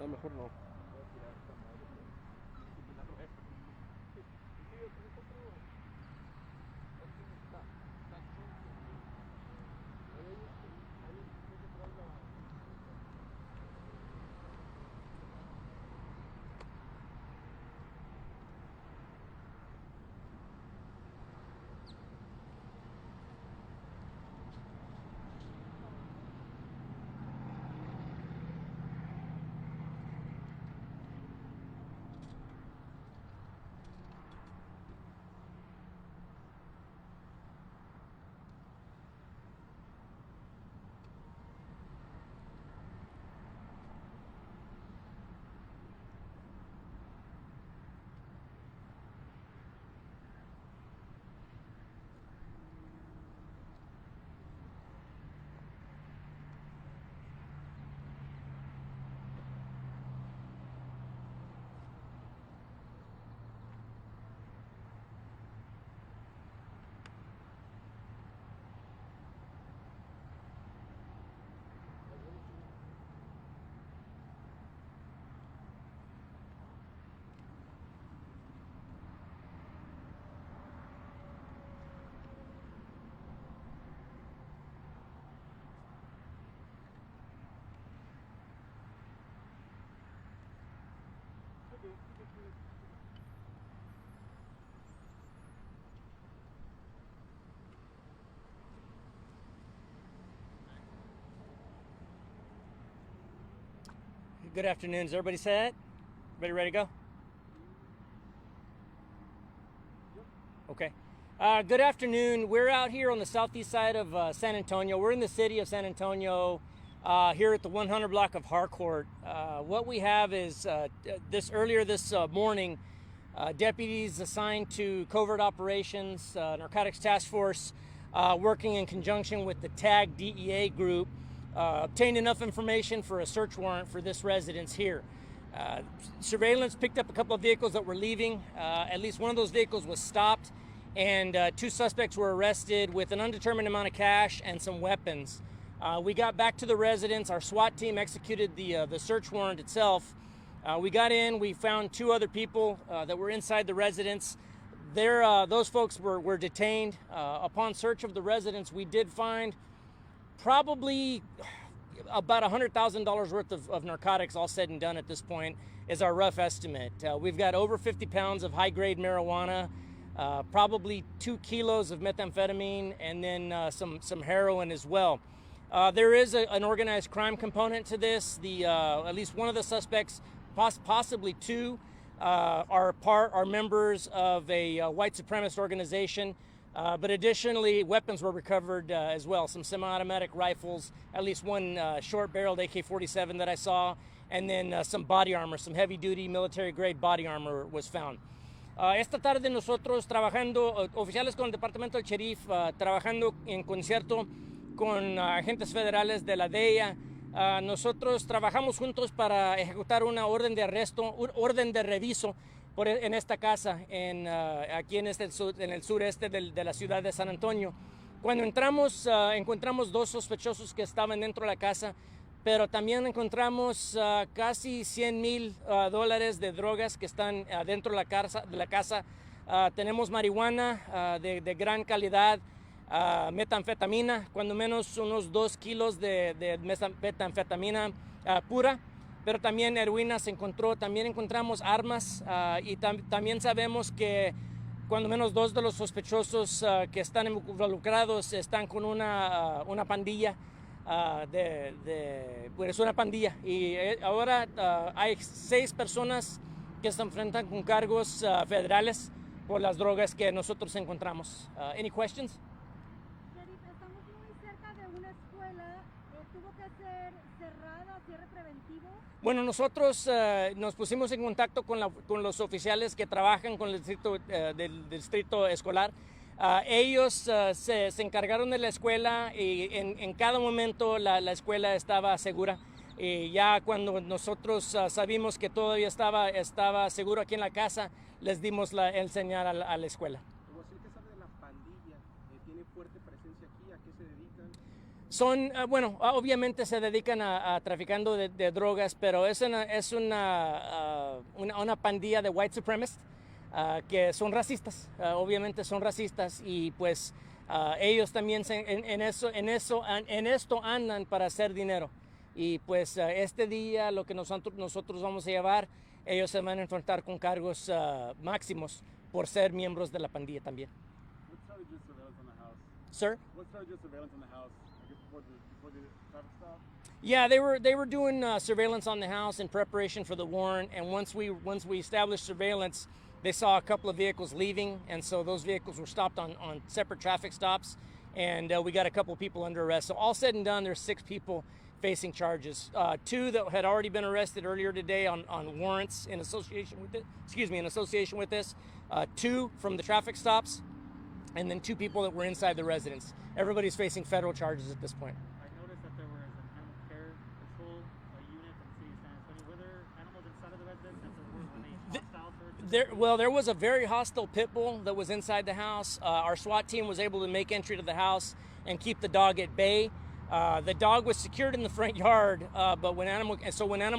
No, mejor no. Good afternoon. Is everybody set? Everybody ready to go? Okay. Good afternoon. We're out here on the southeast side of San Antonio. We're in the city of San Antonio, here at the 100 block of Harcourt. What we have is earlier this morning, deputies assigned to covert operations, narcotics task force, working in conjunction with the TAG DEA group, obtained enough information for a search warrant for this residence here. Surveillance picked up a couple of vehicles that were leaving. At least one of those vehicles was stopped, and two suspects were arrested with an undetermined amount of cash and some weapons. We got back to the residence. Our SWAT team executed the search warrant itself. We got in. We found two other people that were inside the residence. Those folks were detained. Upon search of the residence, we did find probably about $100,000 worth of narcotics, all said and done at this point, is our rough estimate. We've got over 50 pounds of high-grade marijuana, probably 2 kilos of methamphetamine, and then some heroin as well. There is an organized crime component to this. At least one of the suspects, possibly two, are members of a white supremacist organization. But additionally, weapons were recovered as well. Some semi-automatic rifles, at least one short-barreled AK-47 that I saw, and then some body armor, some heavy-duty military-grade body armor was found. Esta tarde nosotros trabajando, oficiales con el Departamento del Sheriff, trabajando en concierto con agentes federales de la DEA. Nosotros trabajamos juntos para ejecutar una orden de arresto, un orden de reviso en esta casa, aquí en el sureste de la ciudad de San Antonio. Cuando entramos, encontramos dos sospechosos que estaban dentro de la casa, pero también encontramos casi $100,000 de drogas que están dentro de la casa. Tenemos marihuana de gran calidad, metanfetamina, cuando menos unos 2 kilos de metanfetamina pura. Pero también heroína se encontró, también encontramos armas y también sabemos que cuando menos 2 de los sospechosos que están involucrados están con una pandilla, pues una pandilla. Y ahora hay 6 personas que se enfrentan con cargos federales por las drogas que nosotros encontramos. Any questions? Estamos muy cerca de una escuela, tuvo que ser cerrada, cierre preventivo. Bueno, nosotros nos pusimos en contacto con los oficiales que trabajan con el del distrito escolar. Ellos se encargaron de la escuela y en cada momento la escuela estaba segura. Y ya cuando nosotros sabimos que todavía estaba seguro aquí en la casa, les dimos el señal a la escuela. ¿Qué sabe de la pandilla? ¿Tiene fuerte presencia aquí? ¿A qué se dedican? Son, bueno, obviamente se dedican a traficando de drogas, pero es una pandilla de white supremacists que son racistas, obviamente son racistas y pues ellos también en esto andan para hacer dinero. Y pues este día lo que nosotros vamos a llevar, ellos se van a enfrentar con cargos máximos por ser miembros de la pandilla también. What started your surveillance on the house? Sir? What started your surveillance on the house? I guess before the traffic stop? Yeah, they were doing surveillance on the house in preparation for the warrant, and once we established surveillance, they saw a couple of vehicles leaving, and so those vehicles were stopped on separate traffic stops, and we got a couple of people under arrest. So all said and done, there's 6 people facing charges. 2 that had already been arrested earlier today on warrants in association with it. In association with this. 2 from the traffic stops, and then 2 people that were inside the residence. Everybody's facing federal charges at this point. I noticed that there was an animal care patrol unit from the city of San Antonio. Were there animals inside of the residence? Were they hostile towards There was a very hostile pit bull that was inside the house. Our SWAT team was able to make entry to the house and keep the dog at bay. The dog was secured in the front yard, but when animal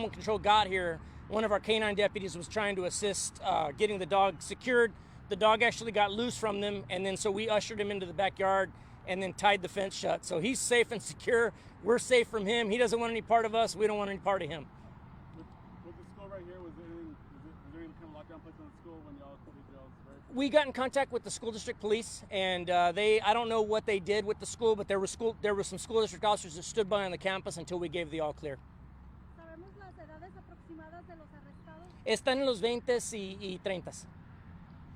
control got here, one of our canine deputies was trying to assist getting the dog secured. The dog actually got loose from them, and then so we ushered him into the backyard and then tied the fence shut. So he's safe and secure. We're safe from him. He doesn't want any part of us. We don't want any part of him. With the school right here, was there any kind of lockdown place on the school when y'all did y'all's right? We got in contact with the school district police, and I don't know what they did with the school, but there were some school district officers that stood by on the campus until we gave the all clear. ¿Sabemos las edades aproximadas de los arrestados? Están en los 20s y 30s.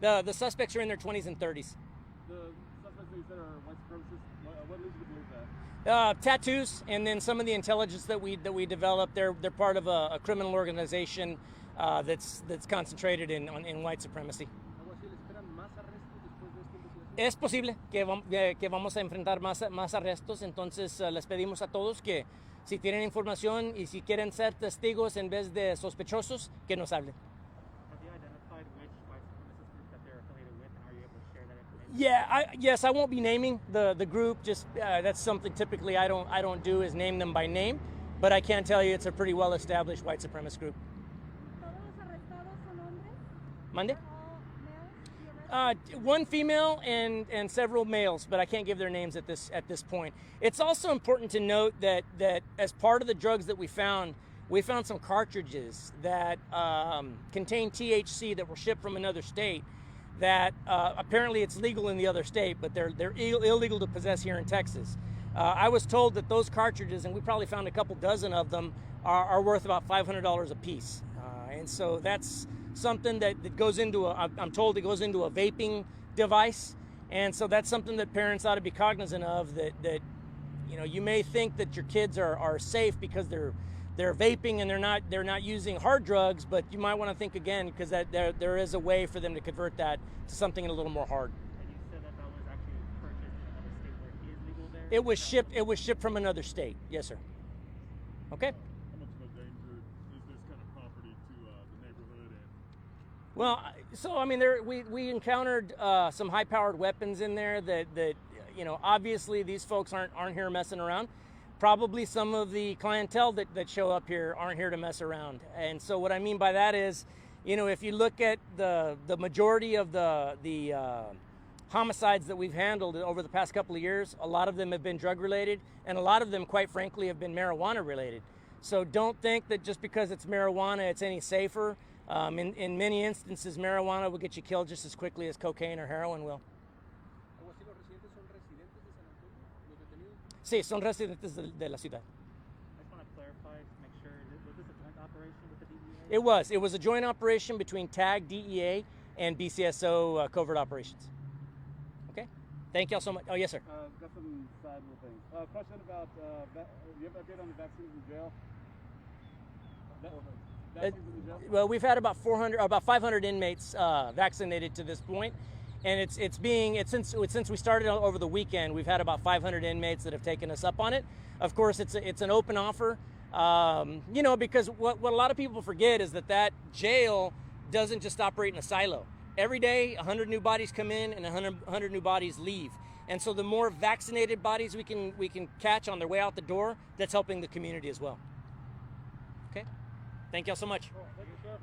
The suspects are in their 20s and 30s. The suspects that you said are white supremacists. What leads you to believe that? Tattoos, and then some of the intelligence that we developed. They're part of a criminal organization that's concentrated in white supremacy. Es posible que vamos a enfrentar más arrestos, entonces les pedimos a todos que si tienen información y si quieren ser testigos en vez de sospechosos, que nos hablen. Have you identified which white supremacist group that they're affiliated with, and are you able to share that information? Yeah, yes, I won't be naming the group. Just that's something typically I don't do is name them by name, but I can tell you it's a pretty well established white supremacist group. ¿Todos los arrestados son hombres? Monday? All males? One female and several males, but I can't give their names at this point. It's also important to note that as part of the drugs that we found some cartridges that contain THC that were shipped from another state. That apparently it's legal in the other state, but they're illegal to possess here in Texas. I was told that those cartridges, and we probably found a couple dozen of them, are worth about $500 a piece, and so that's something that goes into I'm told it goes into a vaping device, and so that's something that parents ought to be cognizant of. That you may think that your kids are safe because they're vaping and they're not using hard drugs, but you might want to think again because that there is a way for them to convert that to something a little more hard. And you said that was actually purchased in another state where he is legal there? It was shipped from another state. Yes, sir. Okay. How much of a danger is this kind of property to the neighborhood? Well, so I mean, we encountered some high-powered weapons in there that obviously these folks aren't here messing around. Probably some of the clientele that show up here aren't here to mess around. And so what I mean by that is, if you look at the majority of the homicides that we've handled over the past couple of years, a lot of them have been drug related, and a lot of them, quite frankly, have been marijuana related. So don't think that just because it's marijuana, it's any safer. In many instances, marijuana will get you killed just as quickly as cocaine or heroin will. Sí, son residentes de la ciudad. I just want to clarify, to make sure, was this a joint operation with the DEA? It was a joint operation between TAG, DEA, and BCSO Covert Operations. Okay, thank y'all so much. Oh, yes, sir. Got some side little things. Question about, you have an update on the vaccines in jail? Vaccines in jail? Well, we've had about 500 inmates vaccinated to this point. And since we started over the weekend, we've had about 500 inmates that have taken us up on it. Of course, it's an open offer, because what a lot of people forget is that jail doesn't just operate in a silo. Every day, 100 new bodies come in and 100 new bodies leave. And so the more vaccinated bodies we can catch on their way out the door, that's helping the community as well. Okay? Thank y'all so much. Thank you, Sheriff.